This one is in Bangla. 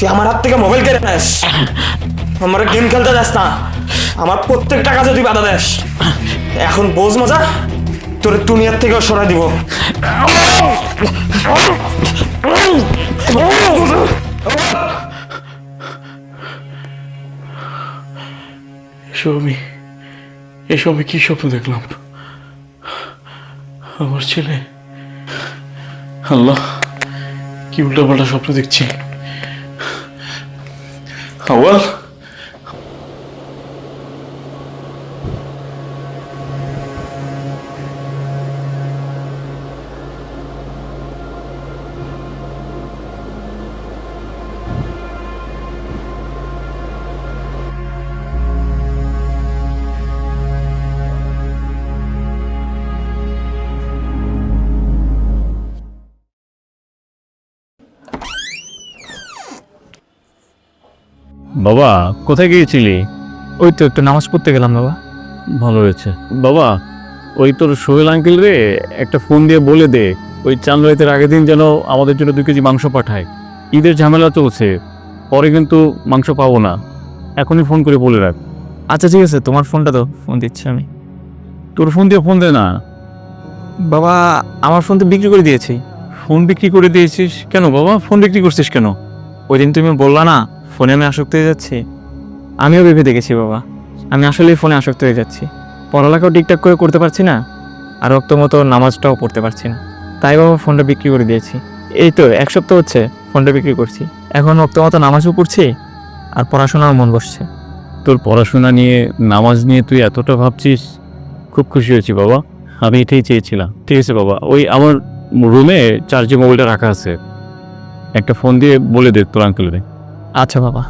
তুই আমার হাত থেকে মোবাইল কেড়ে নেস, আমার গেম খেলতে যাস না, আমার প্রত্যেকটা কাজে তুই বাধা দেস। এখন বোঝ মজা, তোর দুনিয়ার থেকেও সরাই দিব। এসব আমি কি স্বপ্ন দেখলাম? আমার ছেলে, আল্লাহ কি উল্টাপাল্টা স্বপ্ন দেখছি। আওয়াল, বাবা কোথায় গিয়েছিলি? ওই তো একটু নামাজ পড়তে গেলাম বাবা। ভালো হয়েছে বাবা। ওই তোর সোহেল আঙ্কেল রে একটা ফোন দিয়ে বলে দে ওই চাঁদ রাতের আগের দিন যেন আমাদের জন্য 2 কেজি মাংস পাঠায়। ঈদের ঝামেলা চলছে, পরে কিন্তু মাংস পাবো না, এখনই ফোন করে বলে রাখ। আচ্ছা ঠিক আছে, তোমার ফোনটা তো ফোন দিচ্ছি আমি। তোর ফোন দিয়ে ফোন দে না। বাবা আমার ফোন তো বিক্রি করে দিয়েছি। ফোন বিক্রি করে দিয়েছিস কেন বাবা? ফোন বিক্রি করছিস কেন? ওই দিন তুমি বললা না ফোনে আমি আসক্ত হয়ে যাচ্ছি, আমিও ভেবে দেখেছি বাবা, আমি আসলেই ফোনে আসক্ত হয়ে যাচ্ছি। পড়ালেখাও ঠিকঠাক করে করতে পারছি না, আর রক্ত মতো নামাজটাও পড়তে পারছি না, তাই বাবা ফোনটা বিক্রি করে দিয়েছি। এই তো 1 সপ্তাহ হচ্ছে ফোনটা বিক্রি করছি, এখন রক্ত মতো নামাজও পড়ছি আর পড়াশোনার মন বসছে। তোর পড়াশোনা নিয়ে, নামাজ নিয়ে তুই এতটা ভাবছিস, খুব খুশি হয়েছি বাবা। আমি এটাই চেয়েছিলাম। ঠিক আছে বাবা, ওই আমার রুমে চার্জে মোবাইলটা রাখা আছে, একটা ফোন দিয়ে বলে দে তোর আঙ্কেলরে। আচ্ছা বাবা।